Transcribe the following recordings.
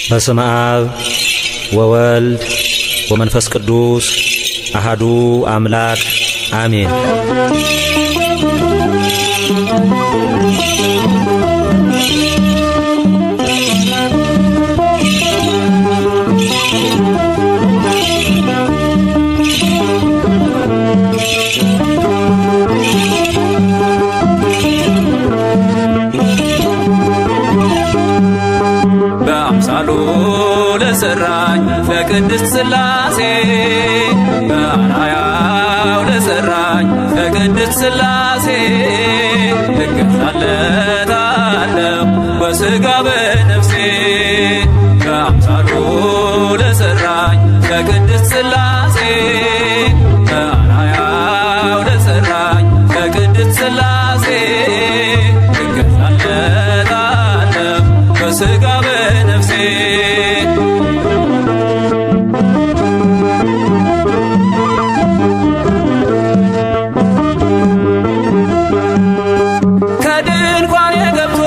በስመ አብ ወወልድ ወመንፈስ ቅዱስ አሐዱ አምላክ አሜን። በአምሳሉ ለሰራኝ ለቅድስት ሥላሴ በአርአያው ለሰራኝ ለቅድስት ሥላሴ እገዛለታለሁ በሥጋ በነፍሴ። በአምሳሉ ለሰራኝ ለቅድስት ሥላሴ በአርአያው ለሰራኝ ለቅድስት ሥላሴ እገዛለታለሁ በሥጋ በነፍሴ። ከድንኳኔ ገብቶ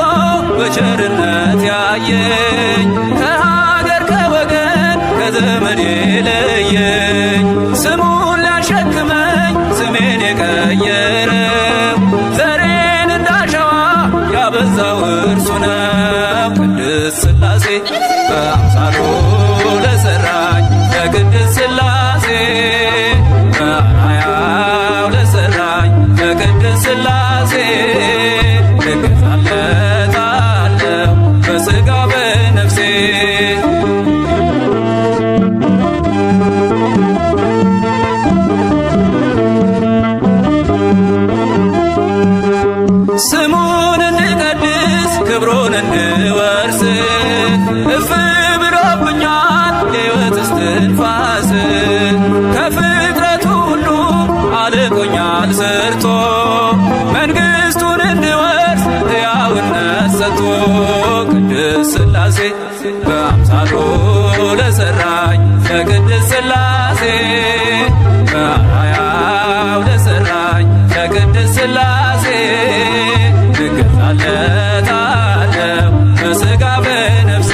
በቸርነት ያየኝ ከሀገር ከወገን ከዘመድ የለየኝ ስሙን ሊያሸክመኝ ስሜን የቀየረው ዘሬን እንዳሸዋ ያበዛው እርሱ ነው ቅድስት ሥላሴ። በአምሳሉ ለሰራኝ ለቅድስት ሥላሴ በአርአያው ለሰራኝ ለቅድስት ሥላሴ እገዛለታለሁ በሥጋ በነፍሴ። ስሙን እንድቀድስ ክብሩን እንድወርስ እፍ ብሎብኛል የሕይወት እስትንፋስ። ከፍጥረቱ ሁሉ አልቆኛል ሰርቶ መንግሥቱን እንድወርስ ሕያውነት ሰጥቶ ቅድስት ሥላሴ። በአምሳሉ ለሰራኝ ለቅድስት ሥላሴ በአርአያው ለሰራኝ ለቅድስት ሥላሴ እገዛለታለሁ በሥጋ በነፍሴ።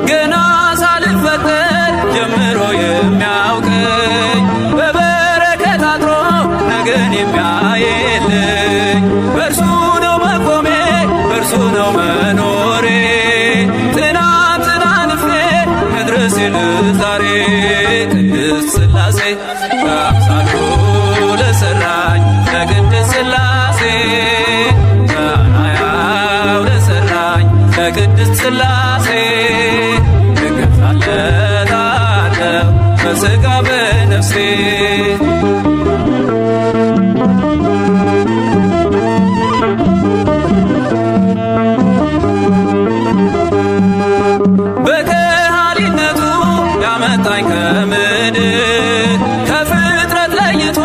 ገና ሳልፈጠር ጀምሮ የሚያውቀኝ በበረከት አድሮ ነገን የሚያየልኝ በእርሱ ነው መቆሜ በእርሱ ነው መኖሬ ትናንትን አልፌ መድረሴ ለዛሬ ቅድስት ሥላሴ። በአምሳሉ ለሰራኝ ለቅድስት ሥላሴ በአርአያው ለሰራኝ ለቅድስት ሥላሴ እገዛለታለሁ በሥጋ በነፍሴ። በከሃሊነቱ ያመጣኝ ከምድር ከፍጥረት ለይቶ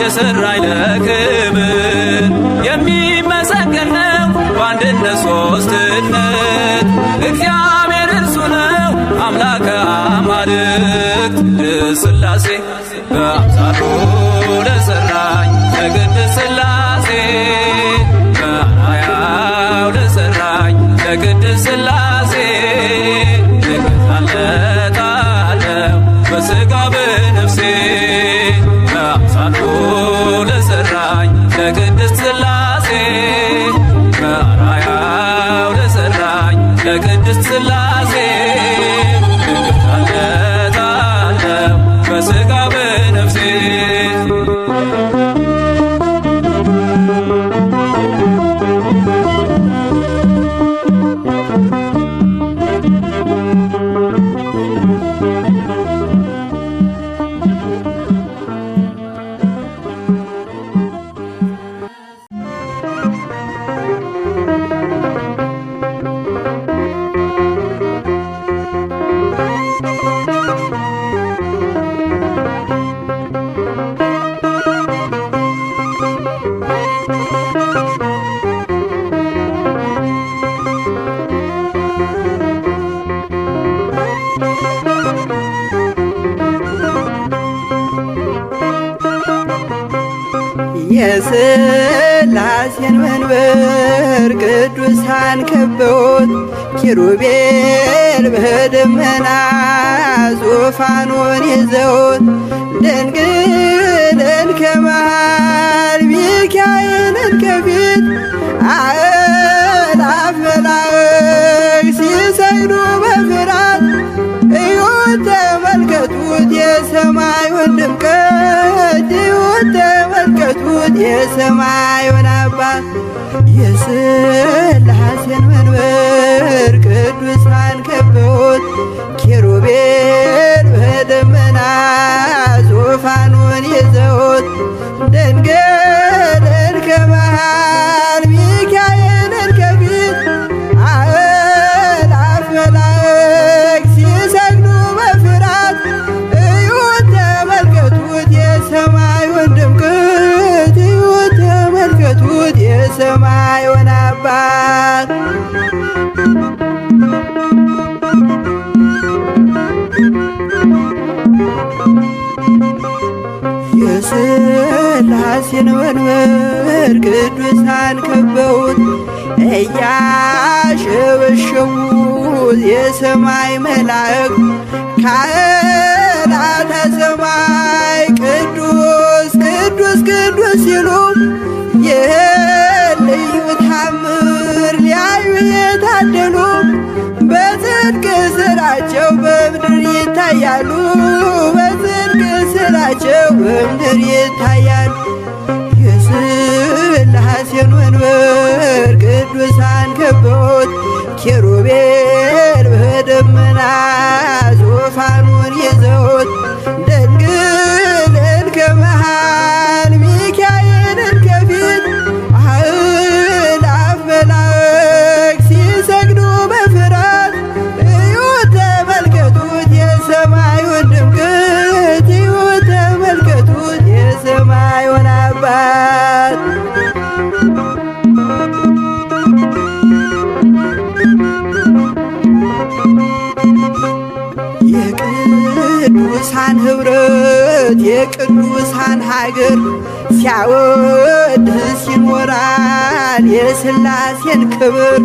የሰራኝ ለክብር የሚመሰገን ነው በአንድነት ሦስትነት እግዚአብሔር እርሱ ነው አምላከ አማልክት ቅድስት ሥላሴ። በአምሳሉ ለሰራኝ ለቅድስት ሥላሴ በአርአያው ለሰራኝ ለቅድስት ሥላሴ እገዛለታለሁ በሥጋ በነፍሴ። በአምሳሉ ለሰራኝ ለቅድስት ሥላሴ በአርአያው ለሰራኝ ለቅድስት ሥላሴ እገዛለታለሁ በሥጋ በነፍሴ። የሥላሴን መንበር ቅዱሳን ከበውት ኪሩቤል በደመና ዙፋኑን ይዘውት ድንግልን ከመሃል ሚካኤልን ከፊት አእላፍ መላእክት ሲሰግዱ በፍርሃት እዩት ተመልከቱት የሰማዩን ድምቀት እዩት ተመልከቱት የሰማዩን አባት የሥላሴን መንበር ቅዱሳን ከበውት ኪሩቤል በደመና ዙፋኑን ይዘውት ድንግልን ከመሃል ሚካኤልን ከፊት አእላፍ መላእክት ሲሰግዱ በፍርሃት እዩት ተመልከቱት የሰማዩን ድምቀት እዩት ተመልከቱት የሰማዩን አባት የሥላሴን መንበር ቅዱሳን ከበውት እያሸበሸቡት የሰማይ መላእክት ካህናተ ሰማይ ቅዱስ ቅዱስ ቅዱስ ሲሉ ይህን ልዩ ታምር ሊያዩ የታደሉ በጽድቅ ሥራቸው በምድር ይታያሉ በጽድቅ ሥራቸው በምድር ይታያሉ። የሥላሴን መንበር ቅዱሳን ከበውት ኪሩቤል በደመና ዙፋኑን ይዘውት ድንግልን ከመሃል ሚካኤልን ከፊት አእላፍ መላእክት ሲሰግዱ በፍርሃት እዩት ተመልከቱት የሰማዩን ድምቀት እዩት ተመልከቱት የሰማዩን አባት የቅዱሳን ኅብረት የቅዱሳን ሀገር ሲያወድስ ይኖራል የሥላሴን ክብር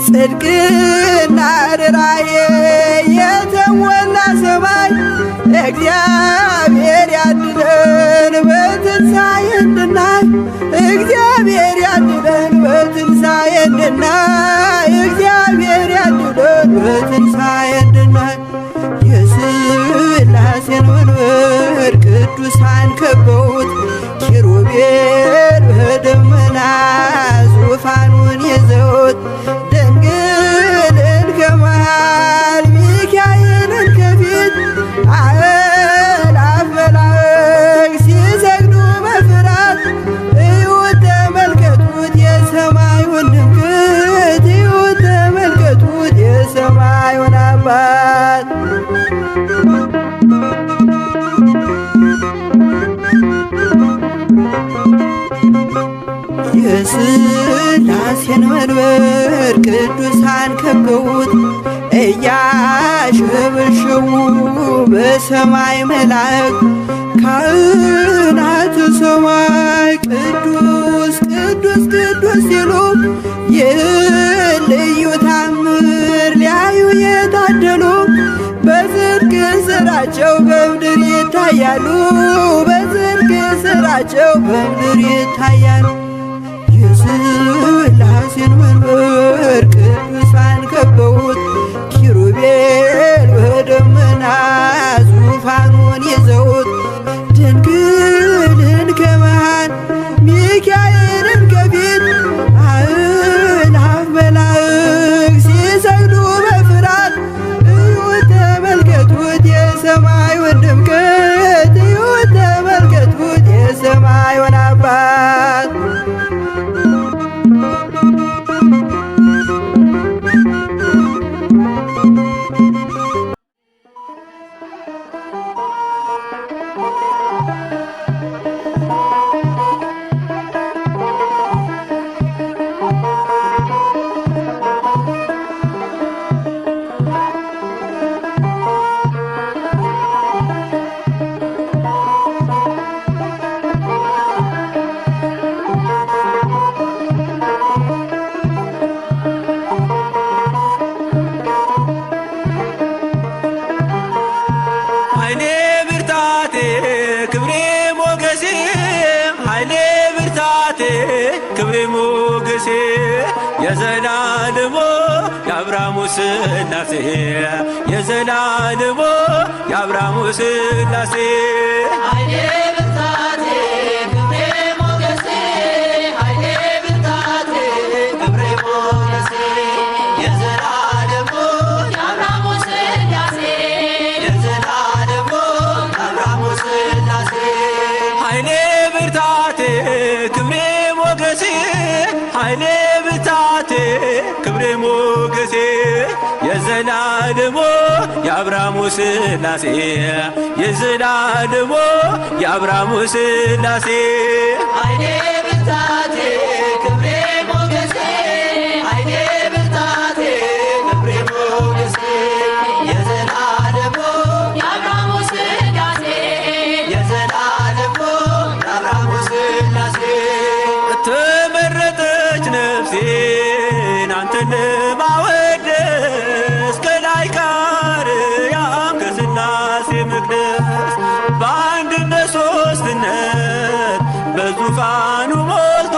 ጽድቅና ርራዬ የተሞላ ሰማይ እግዚአብሔር ያድነን በትንሣኤ እንድናይ እግዚአብሔር ያድነን በትንሣኤ እንድናይ እግዚአብሔር ያድነን በትንሣኤ እንድናይ የሥላሴን መንበር ቅዱሳን ከበውት ኪሩቤል በደመና ዙፋኑን ይዘውት ድንግልን ከመሃል ሚካኤልን ከፊት አእላፍ መላእክት ሲሰግዱ በፍርሃት እዩት ተመልከቱት የሰማዩን ድምቀት እዩት ተመልከቱት የሰማዩን አባት የሥላሴን መንበር ቅዱሳን ከበውት እያሸበሸቡ በሰማይ መላእክት ካህናተ ሰማይ ቅዱስ ቅዱስ ቅዱስ ሲሉ ይህን ልዩ ታምር ሊያዩ የታደሉ በጽድቅ ሥራቸው በምድር ይታያሉ በጽድቅ ሥራቸው በምድር ይታያሉ። የሥላሴን መንበር ቅዱሳን ከበውት ኪሩቤል በደመና ዙፋኑን ይዘውት ድንግልን ከመሃል ሚካኤልን ከፊት አእላፍ መላእክት ሲሰግዱ በፍርሃት እዩት ተመልከቱት የሰማዩን ድምቀት እዩት ተመልከቱት የሰማዩን አባት ሞገሴ የዘላለሙ የአብርሃሙ ሥላሴ የዘላለሙ የአብርሃሙ ሥላሴ ኃይሌ ብርታቴ ክብሬ ሞገሴ ኃይሌ ብርታቴ ክብሬ ሞገሴ የዘላለሙ የአብርሃሙ ሥላሴ የዘላለሙ የአብርሃሙ ሥላሴ ኃይሌ ብርታቴ ክብሬ ሞገሴ ኃይሌ ብርታቴ ክብሬ ሞገሴ የዘላለሙ የአብርሃሙ ሥላሴ የዘላለሙ የአብርሃሙ ሥላሴ ኃይሌ ብርታቴ ክብሬ ሞገሴ ኃይሌ ብርታቴ ክብሬ ሞገሴ የዘላለሙ የአብርሃሙ ሥላሴ የዘላለሙ የአብርሃሙ ሥላሴ ተመረጠች ነፍሴን አንተን ለማወደስ ከላይ ከአርያም ከሥላሴ መቅደስ በአንድነት ሦስትነት በዙፋኑ ሞልቶ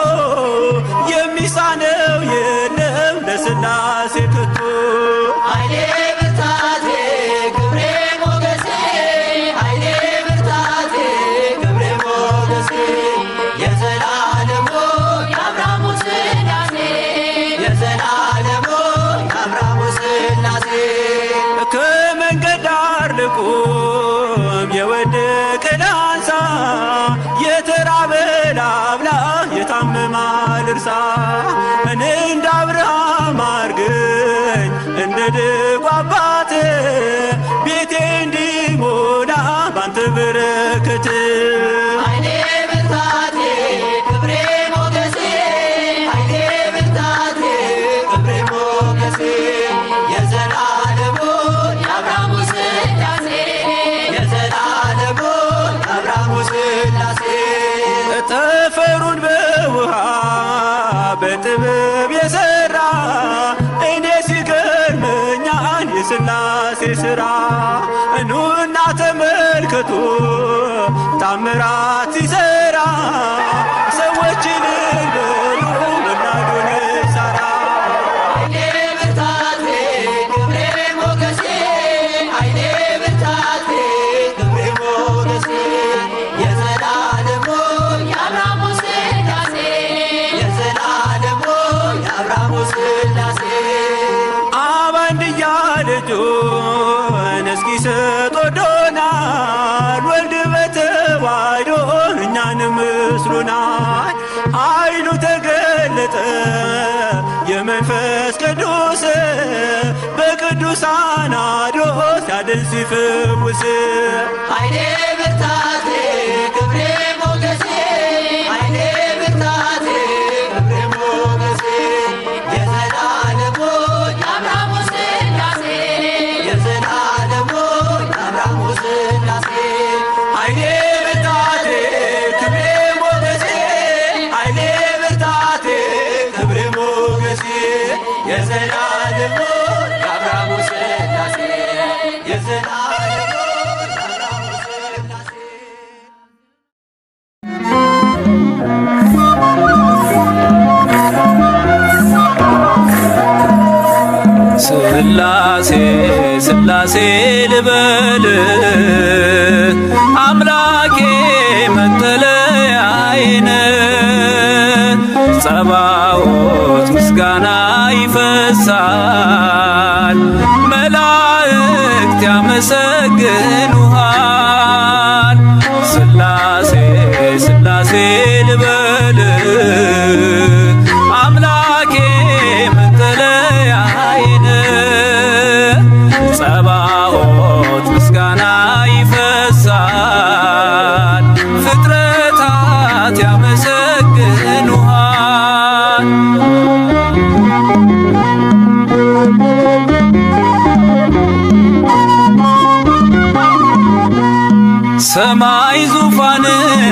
የሚሳነው የለም ለሥላሴ ከቶ ኃይሌ ብርታቴ ክብሬ ሞገሴ ኃይሌ ብርታቴ ክብሬ ሞገሴ የዘላለሙ የአብርሃሙ ሥላሴ የዘላለሙ የአብርሃሙ ሥላሴ ከመንገድ ዳር ልቁም የወደቀ ላንሳ የተራበ ላብላ የታመመ ልርሳ እኔ እንደ አብርሃም አርገኝ እንደ ደጉ አባት ቤቴ እንዲሞላ ባንተ በረከት ኃይሌ ብርታቴ ክብሬ ሞገሴ ኃይሌ ብርታቴ ክብሬ ሞገሴ የዘላለሙ የአብርሃሙ ሥላሴ የዘላለሙ የአብርሃሙ ሥላሴ ጠፈሩን በውሃ በጥበብ የሠራ እኔ ሲገርመኛል የሥላሴ ሥራ እኑና ተመልከቱ ታምራት ሲሠራ ሰዎችን በሉ ወላዱን ሳራ ኃይሌ ብርታቴ ክብሬ ሞገሴ ኃይሌ ብርታቴ ክብሬ ሞገሴ የዘላለሙ የአብርሃሙ ሥላሴ የዘላለሙ የአብርሃሙ ሥላሴ አብ አንድያ ልጁን እስኪሰጥ ወዶናል ወልድ በተዋሕዶ እኛንም መስሎናል ኃይሉ ተገለጠ የመንፈስ ቅዱስ በቅዱሳን አድሮ ሲያድን ሲፈውስ ኃይሌ ብርታቴ ክብሬ ሞገሴ ኃይሌ ብርታቴ ክብሬ ሞገሴ የዘላለሙ የአብርሃሙ ሥላሴ የዘላለሙ የአብርሃሙ ሥላሴ ኃይሌ ብርታቴ ክብሬ ሞገሴ ኃይሌ ብርታቴ ክብሬ ሞገሴ የዘላለሙ የአብርሃሙ ሥላሴ የዘላለሙ የአብርሃሙ ሥላሴ ሥላሴ ሥላሴ ልበል አምላኬ መጠለያዬ ጸባዖት ምስጋና ይፈሳል መላእክት ያመሰግኑሃል ሥላሴ ሥላሴ ልበል አምላኬ መጠለያዬ ጸባዖት ምስጋና ይፈሳል ፍጥረታት ያመሰግኑሃል ሰማይ ዙፋን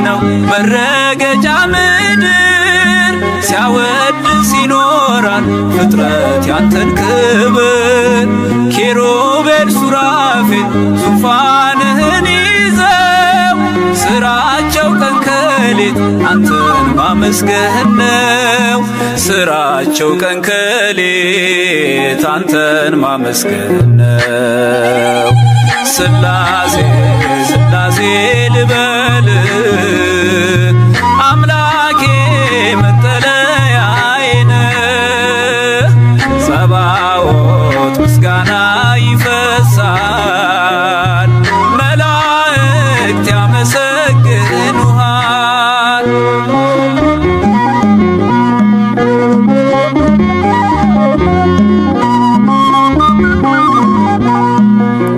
ነው መረገጫ ምድር ሲያወድስ ይኖራል ፍጥረት ያንተን ክብር ኪሩቤል ሱራፌል ዙፋንህን ይዘው ስራቸው ቀን ከሌት አንተን ማመስገን ነው ስራቸው ቀን ከሌት አንተን ማመስገን ነው። ስላሴ ስላሴ ልበል አምላኬ መጠለያዬ ነህ። ጸባዖት ምስጋና ይፈሳል መላእክት ያመሰግኑሃል።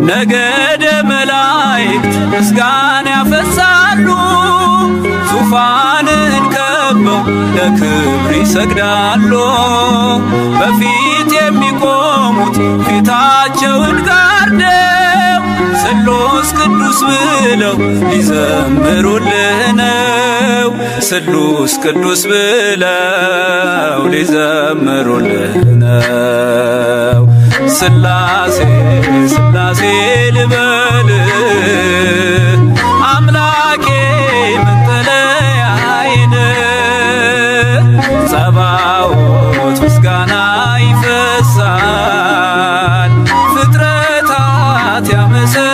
ነገደ መላእክት ምስጋና ያፈሳሉ ዙፋንን ከበው ለክብር ይሰግዳሉ። በፊት የሚቆሙት ፊታቸውን ጋርደው ስሉስ ቅዱስ ብለው ሊዘምሩልህ ነው። ስሉስ ቅዱስ ብለው ሊዘምሩልህ ነው። ስላሴ ስላሴ ልበል አምላኬ መጠለያዬ ነህ። ጸባዖት ምስጋና ይፈሳል ፍጥረታት ያመሰግኑሃል።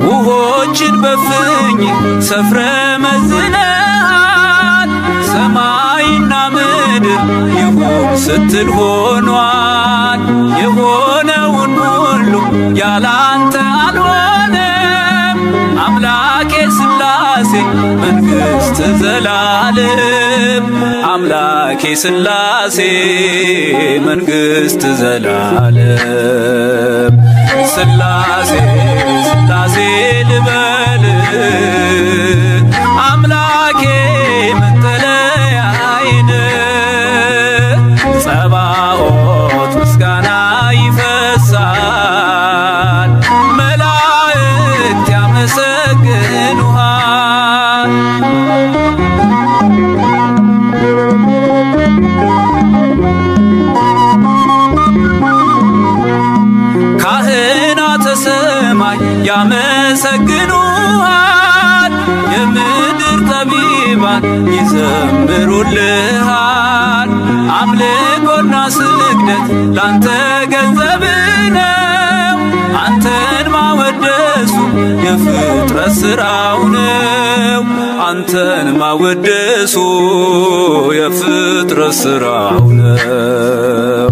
ውሆችን በፍኝ ሰፍረ መዝነሃል ሰማይና ምድር ይሁን ስትል ሆኗል። የሆነውን ሁሉ ያላንተ አልሆነም። አምላኬ ስላሴ መንግሥት ዘላለም አምላኬ ስላሴ መንግሥት ዘላለም። ስላሴ ስላሴ ልበል አምላኬ መጠለያዬ ነህ። ጸባዖት ምስጋና ይፈሳል መላእክት ያመሰግኑሃል። ካህናተ ሰማይ ያመሰግኑሃል የምድር ጠቢባን ይዘምሩልሃል። አምልኮና ስግደት ላንተ ገንዘብ ነው። አንተን ማወደሱ የፍጥረት ሥራው ነው። አንተን ማወደሱ የፍጥረት ሥራው ነው።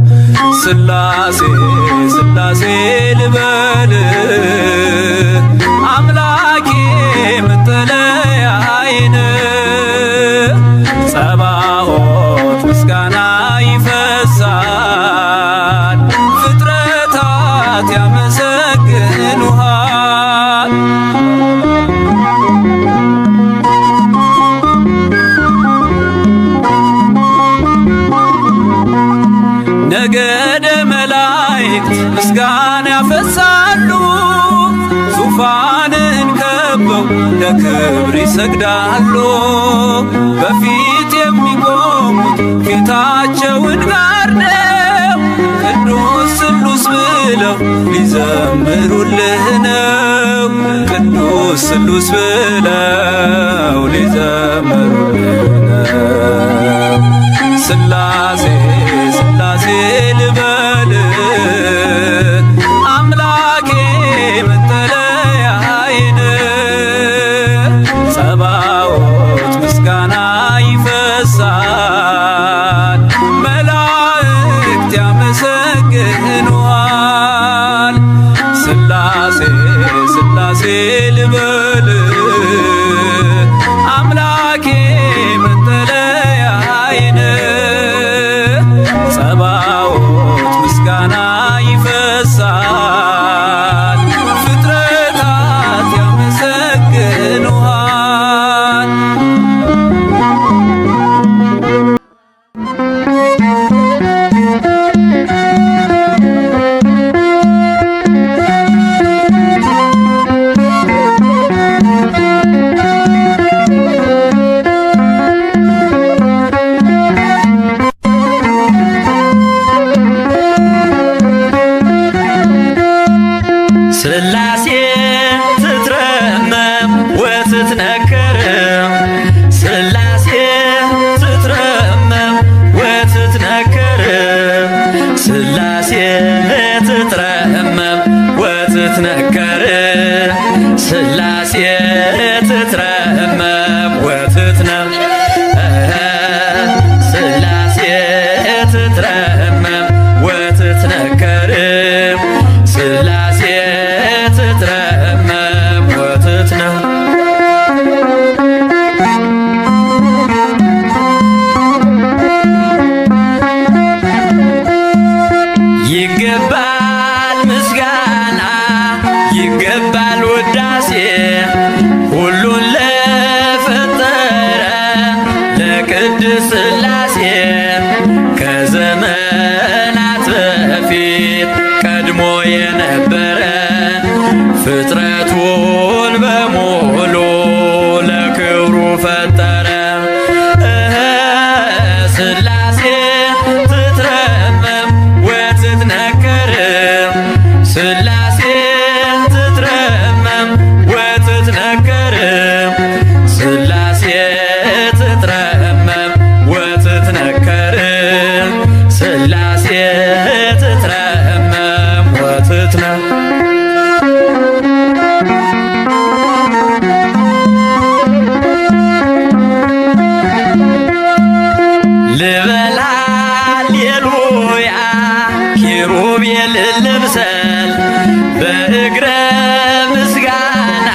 ስላሴ ስላሴ ልበል አምላኬ መጠለያዬ ነህ። ጸባዖት ምስጋና ይፈሳል ፍጥረታት ያመሰግኑሃል። ነገደ መላእክት ምስጋና ያፈሳሉ ዙፋንን ከበው ለክብር ይሰግዳሉ። በፊት የሚቆሙት ፊታቸውን ጋርደው ቅዱስ ስሉስ ብለው ሊዘምሩልህ ነው። ቅዱስ ስሉስ ብለው ሊዘምሩልህ ነው። ስላሴ ስላሴ ልበል አምላኬ መጠለያዬ ነህ። ጸባዖት ምስጋና ይፈሳል መላእክት ያመሰግኑሃል። ስላሴ ስላሴ ልበል አምላኬ ቅድስት ሥላሴ ከዘመናት በፊት ቀድሞ የነበረ ፍጥረቱን በሙሉ ለክብሩ ፈጠረ። ሥላሴ ትትረመም ወትትነከር ሥላሴ ትትረመም ወትትነከር ሥላሴ ትትረመም ወትትነከር ሥላሴ ትትረመም ወትትነከር ልበል ሃሌሉያ ኪሩቤል ልምሰል በእግረ ምስጋና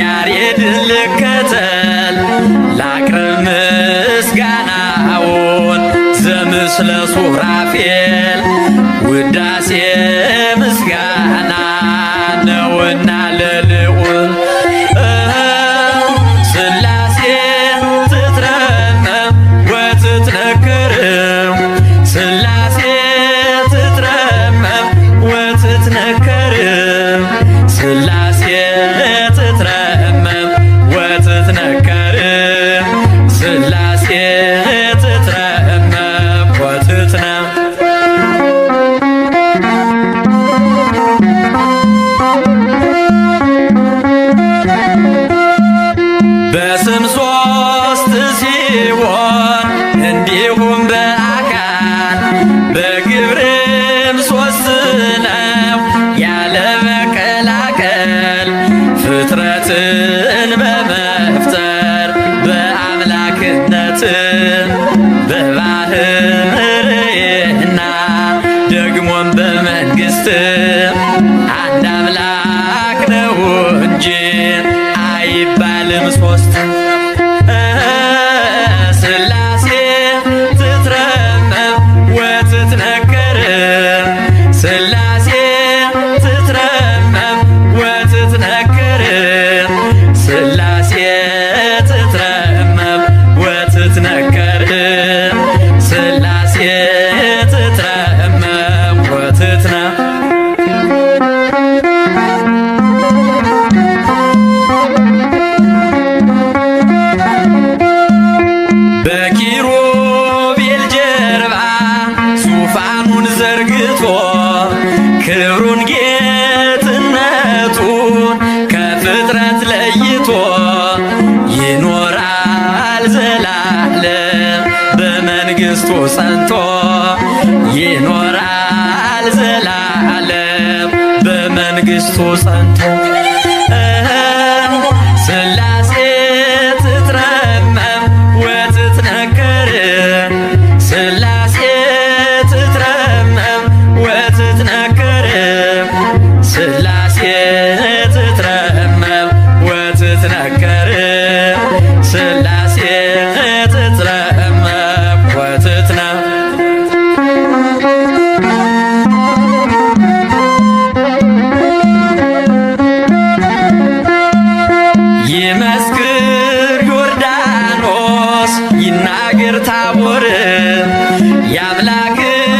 ያሬድን ልከተል ላቅርብ ምስጋናውን ዘምስለ ሱራፌል ውዳሴ ምስጋና ነውና ለልዑል ሥላሴ ትትረመም ወትትነከር ሥላሴ ትትረመም ወትትነከር ሥላሴ ትትረመም ወትትነከር ሥላሴ ትትረመም ወትትነከር በስም ሦስት ሲሆን እንዲሁም በአካል በግብርም ሦስት ነው ያለ መቀላቀል ፍጥረትን በመፍጠር በአምላክነት በባህርይና ደግሞም በመንግሥት አንድ አምላክ ነው እንጂ አይባልም ሦስት። ሥላሴ ትትረመም ወትትነከር ሥላሴ ትትረመም ወትትነከር ሥላሴ ትትረመም ወትትነከር ሥላሴ ትትረመም ወትትነከር በኪሩቤል ጀርባ ዙፋኑን ዘርግቶ ክብሩን ጌትነቱን ከፍጥረት ለይቶ ይኖራል ዘላለም በመንግሥቱ ጸንቶ ይኖራል ዘላለም በመንግሥቱ ጸንቶ ሥላሴ ትትረመም ወትትነከር ሥላሴ ትትረመም ወትትነከር ሥላሴ ትትረመም ወትትነከር ሥላሴ ትትረመም ወትትነከር ይመስክር ዮርዳኖስ ይናገር ታቦር የአምላክን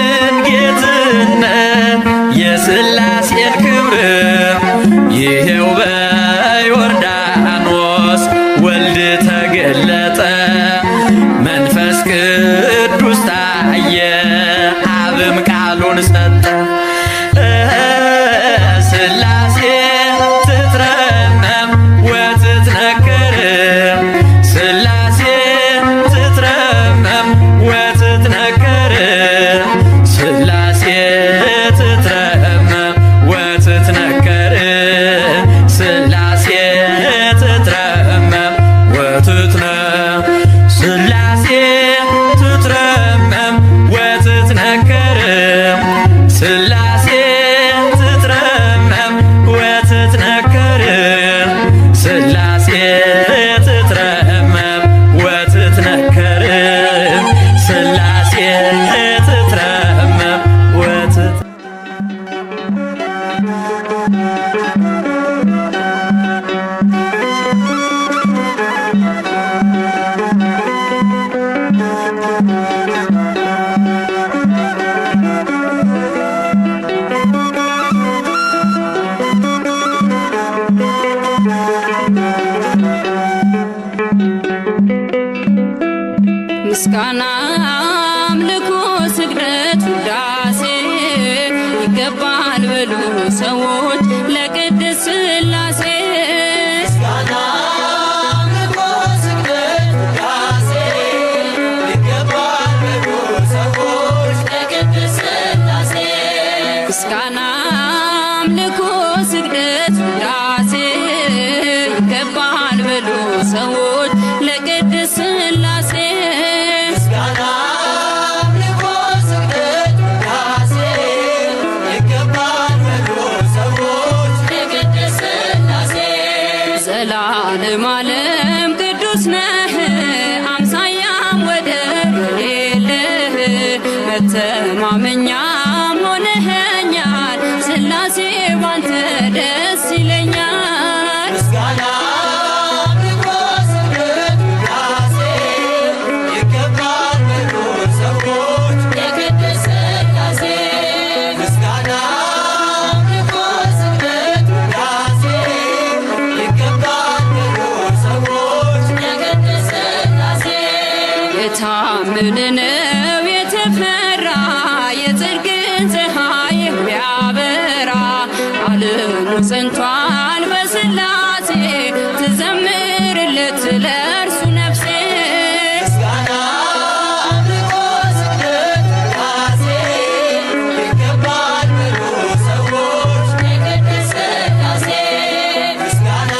ጌትነት የሥላሴን ክብር ይሄው በዮርዳኖስ ወልድ ተገለጠ መንፈስ ቅዱስ ታየ አብም ቃሉን ሰጠ። ሥላሴ ትትረመም ወትትነከር ሥላሴ ትትረመም ወትትነከር ሥላሴ ትትረመም ወትትነከር ሥላሴ ትትረመም ወትትነከር ሥላሴ ምስጋና አምልኮ ስግደት ውዳሴ ይገባል በሉ ሰዎች ለቅድስት ሥላሴ ምስጋና አምልኮ ስግደት ውዳሴ ይገባል በሉ ሰዎች ለቅድስት ሥላሴ ምስጋና አምልኮ ስግደት ውዳሴ ይገባል በሉ ሰዎች ለቅድስት ሥላሴ ምስጋና አምልኮ ስግደት ውዳሴ ይገባል በሉ ሰዎች ለቅድስት ሥላሴ ዘላለም ዓለም ቅዱስ ነህ አምሳያም ወደር የሌለህ መተማመኛም ሆነኸኛል ሥላሴ ባንተ ደስ ይለኛል ምስጋና አምልኮ ስግደት ውዳሴ ይገባል በሉ ሰዎች ለቅድስት ሥላሴ ምስጋና አምልኮ ስግደት ውዳሴ ይገባል በሉ ሰዎች ለቅድስት ሥላሴ የታመነ ነው የተፈራ የጽድቅን ፀሐይ የሚያበራ ዓለሙ ጸንቷል በሥላሴ ትዘምርለት ለእርሱ ነፍሴ ምስጋና አምልኮ ስግደት ውዳሴ ይገባል በሉ ሰዎች ለቅድስት ሥላሴ ምስጋና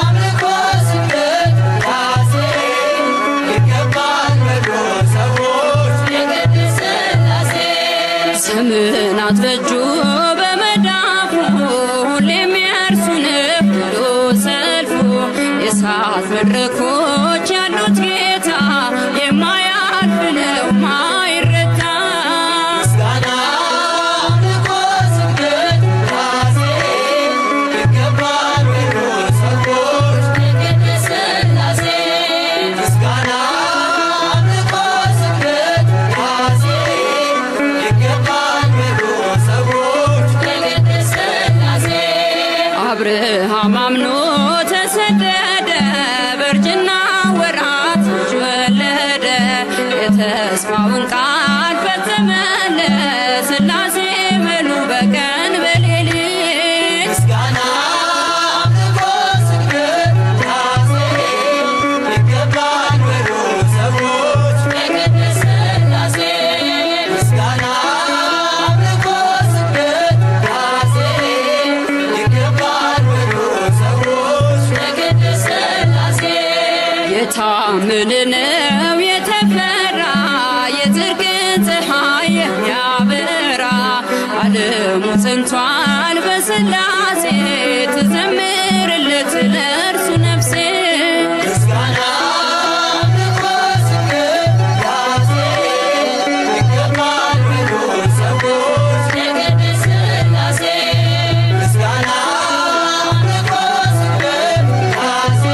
አምልኮ ስግደት ውዳሴ ይገባል በሉ ሰዎች ለቅድስት ሥላሴ ስምን አትበጁ በመዳፉ ሁሌም የእርሱ ነው ብሎ ሰልፉ የእሳት መድረኮች ያሉት ጌታ የማያልፍ ነው ማይረታ ምስጋና አምልኮ ስግደት ውዳሴ ይገባል በሉ ሰዎች ለቅድስት ሥላሴ ምስጋና አምልኮ ስግደት ውዳሴ ይገባል በሉ ሰዎች ለቅድስት ሥላሴ አብርሃም አምኖ ተሰደደ በእርጅና ወራት ልጅ ወለደ የተስፋውን ቃል ፈጸመለት ሥላሴ መሉ በቀን በሌሊት ምስጋና አምልኮ ስግደት ውዳሴ ይገባል በሉ ሰዎች ለቅድስት ሥላሴ ምስጋና አምልኮ ስግደት ውዳሴ ይገባል በሉ ሰዎች ለቅድስት ሥላሴ የታመነ ነው የተፈራ የጽድቅን ፀሐይ የሚያበራ ዓለሙ ጸንቷል በሥላሴ ትዘምርለት ለእርሱ ነፍሴ ምስጋና አምልኮ ስግደት ውዳሴ ይገባል በሉ ሰዎች ለቅድስት ሥላሴ ምስጋና አምልኮ ስግደት ውዳሴ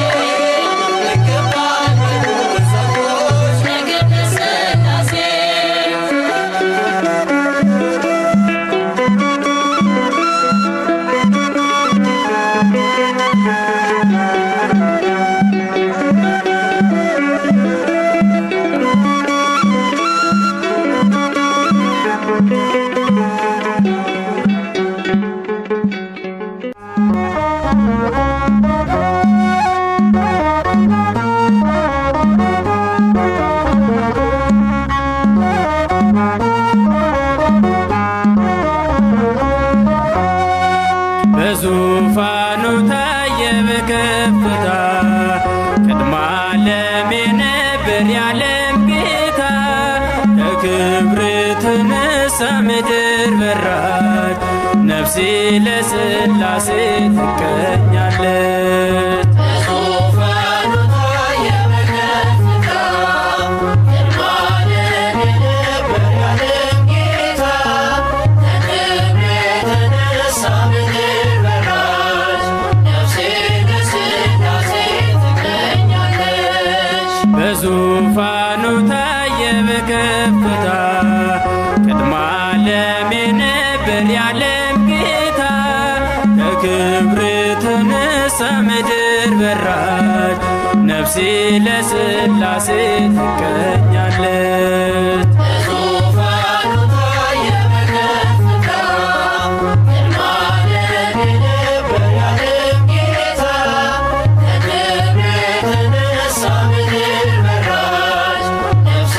ይገባል በሉ ሰዎች ለቅድስት ሥላሴ በዙፋኑ ታየ በከፍታ ቅድመ ዓለም የነበር ያለም ጌታ ከክብር ተነሳ ምድር በራች ነፍሴ ለሥላሴ ትቀኛለች በዙፋኑ ታየ በከፍታ ቅድመ ዓለም የነበር ያለም ጌታ ከክብር የተነሳ ምድር በራች ነፍሴ ለሥላሴ ትቀኛለች በዙፋኑ ታየ በከፍታ ቅድመ ዓለም የነበር ያለም ጌታ ከክብር ተነሳ ምድር በራች ነፍሴ ለሥላሴ ትቀኛለች። በዙፋኑ ታየ በከፍታ ግርማ ለሚነበር ያለም ጌታ ከክብር የተነሳ ምድር በራች ነፍሴ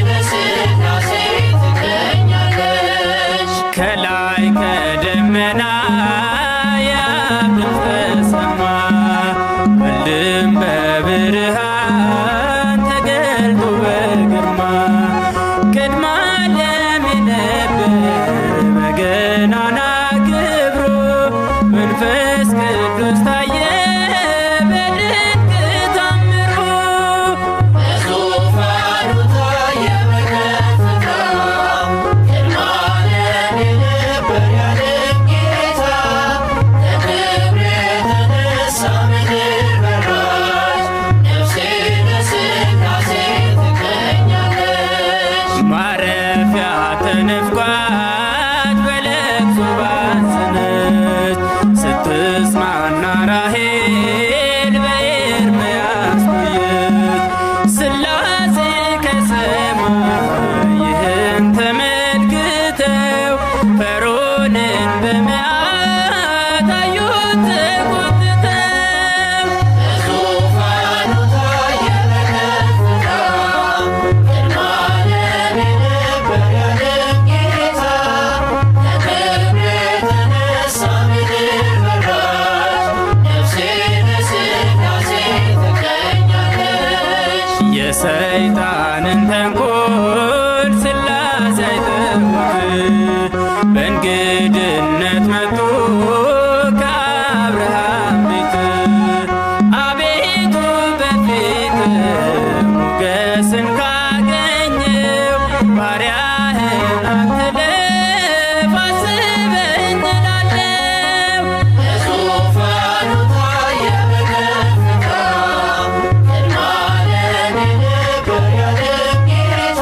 ለሥላሴ ትቀኛለች። ከላይ ከደመና የአብ ድምፅ ተሰማ ወልድም በብርሃን ተገልጦ በግርማ ቅድመ ዓለም የነበር በገናና ክብሩ መንፈስ ቅዱስ ታየ በድንቅ ታምሩ። በዙፋኑ ታየ በከፍታ ግርማ ለሚነበር ያለም ጌታ ከክብር የተነሳ ምድር በራች ነፍሴ ለሥላሴ ትቀኛለች። ማረፊያ ተነፍቋት በለቅሶ ባዘነች ስትጽናና ራሔል በኤርምያስ ቆየች። ሥላሴ ከሰማይ ይህን ተመልክተው ፈርዖንን በመዓት አዩት ተቆጥተው። በዙፋኑ ታየ በከፍታ ግርማ ለሚነበር ያለም ጌታ ከክብር የተነሳ ምድር በራች ነፍሴ ለሥላሴ ትቀኛለች። የሰይጣንን ተንኮል ሥላሴ አይተውት በእንግድነት መጡ ከአብርሃም ቤት። አቤቱ በፊት ሞገስን ካገኘው ባሪያህን አትለፍ አስበኝ እላለሁ። በዙፋኑ ታየ በከፍታ ግርማ ለሚነበር ያለም ጌታ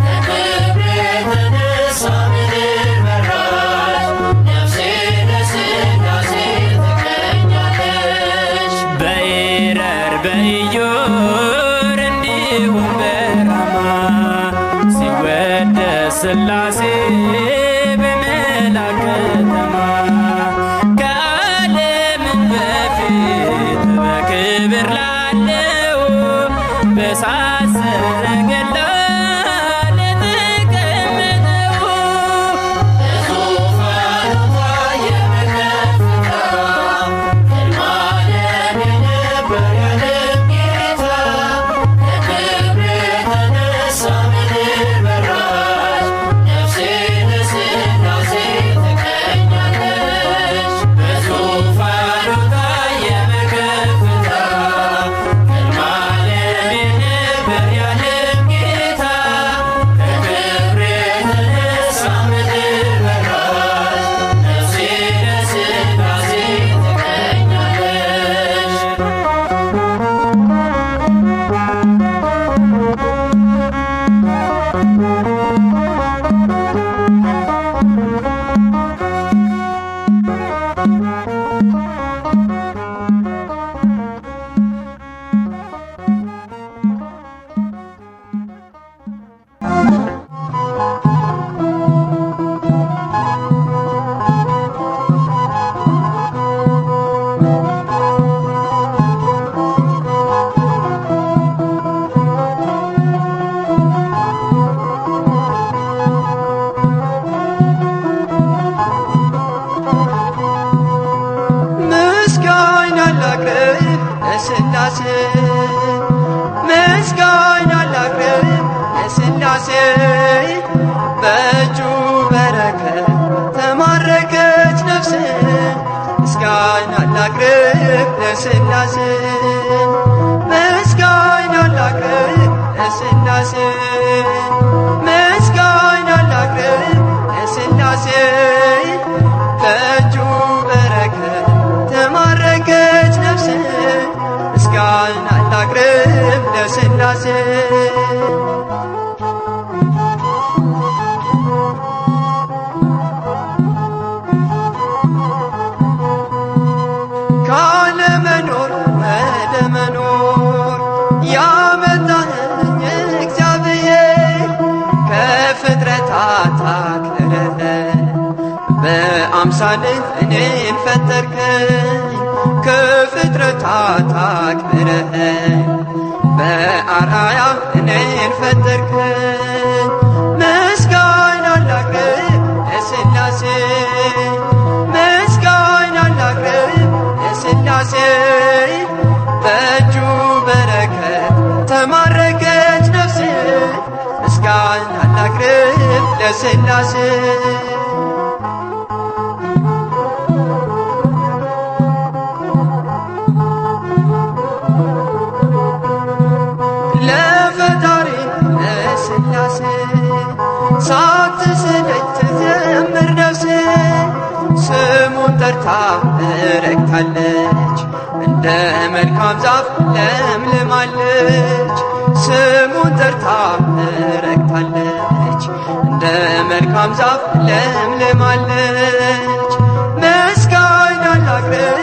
ከክብር የተነሳ ምድር በራች ነፍሴ ለሥላሴ ትቀኛለች። በኤረር በኢዮር እንዲሁም በራማ ሲወደስ ሥላሴ በመላክ ከተማ ከዓለምን በፊት በክብር ላለው በእሳት ሰረገላ ለተቀመጠው በዙፋኑ ታየ በከፍታ ግርማ ለሚነበር ያለም ጌታ ከክብር የተነሳ ምድር በራች ነፍሴ ለሥላሴ ትቀኛለች። በዙፋኑ ታየ በከፍታ ግርማ ለሚነበር ያለም ጌታ ከክብር የተነሳ ምድር በራች ነፍሴ ለሥላሴ ትቀኛለች። ምስጋና ላቅርብ ለሥላሴ ምስጋና ላቅርብ ለሥላሴ በእጁ በረከት ተማረከች ነፍሴ ምስጋና ላቅርብ ለሥላሴ ምስጋና ላቅርብ ለሥላሴ ምስጋና ላቅርብ ለሥላሴ በእጁ በረከት ተማረከች ነፍሴ ምስጋና ላቅርብ ለሥላሴ ካለመኖር ወደ መኖር በአምሳልህ እኔን ፈጠርከኝ ከፍጥረታት አክብረኸኝ በአርአያህ እኔን ፈጠርከኝ ምስጋና ላቅርብ ለሥላሴ ምስጋና ላቅርብ ለሥላሴ በእጁ በረከት ተማረከች ነፍሴ ምስጋና ላቅርብ ለሥላሴ ለፈጣሪ ለሥላሴ ሳትሰለች ትዘምር ነፍሴ ስሙን ጠርታ ረክታለች እንደ መልካም ዛፍ ለምልማለች ስሙን ጠርታ ረክታለች እንደ መልካም ዛፍ ለምልማለች ምስጋና ላቅርብ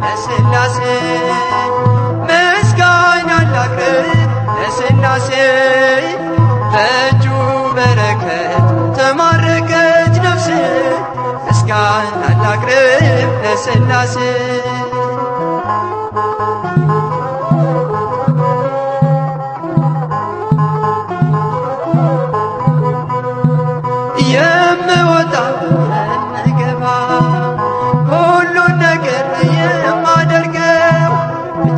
ለሥላሴ ምስጋና ላቅርብ ለሥላሴ በእጁ በረከት ተማረከች ነፍሴ ምስጋና ላቅርብ ለሥላሴ የምወጣ የምገባ ሁሉን ነገር የማደርገው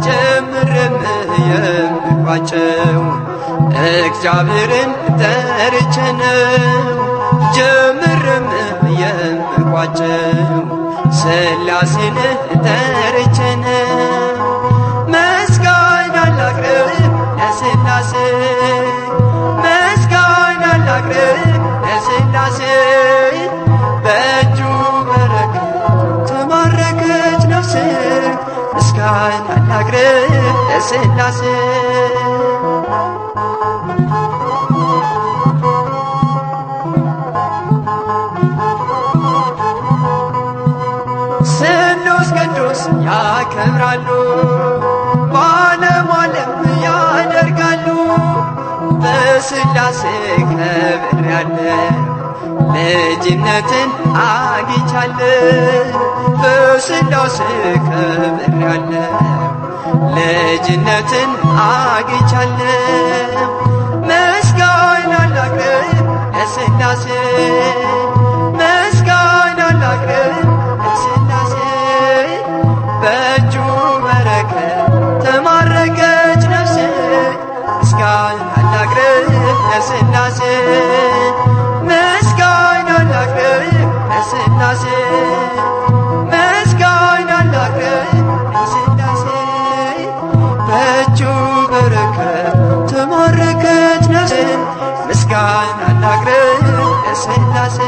ጀምርም የምቋጨው እግዚአብሔርን ጠርቼ ነው ጀምርም የምቋጨው ሥላሴን ጠርቼ ነው ምስጋና ላቅርብ ለሥላሴ ምስጋና ላቅርብ ለሥላሴ በእጁ በረከት ተማረከች ነፍሴ ምስጋና ላቅርብ ለሥላሴ ስሉስ ቅዱስ ያከብራሉ በዓለም ዓለም ያደርጋሉ በሥላሴ ከብሬያለሁ ልጅነትን አግኝቻለሁ በሥላሴ ከብሬያለሁ ልጅነትን አግኝቻለሁ ምስጋና ላቅርብ ለሥላሴ ምስጋና ላቅርብ ለሥላሴ በእጁ በረከት ተማረከች ነፍሴ ምስጋና ላቅርብ ለሥላሴ ምስጋና ላቅርብ ለሥላሴ ምስጋና ላቅርብ ለሥላሴ በእጁ በረከት ተማረከች ነፍሴ ምስጋና ላቅርብ ለሥላሴ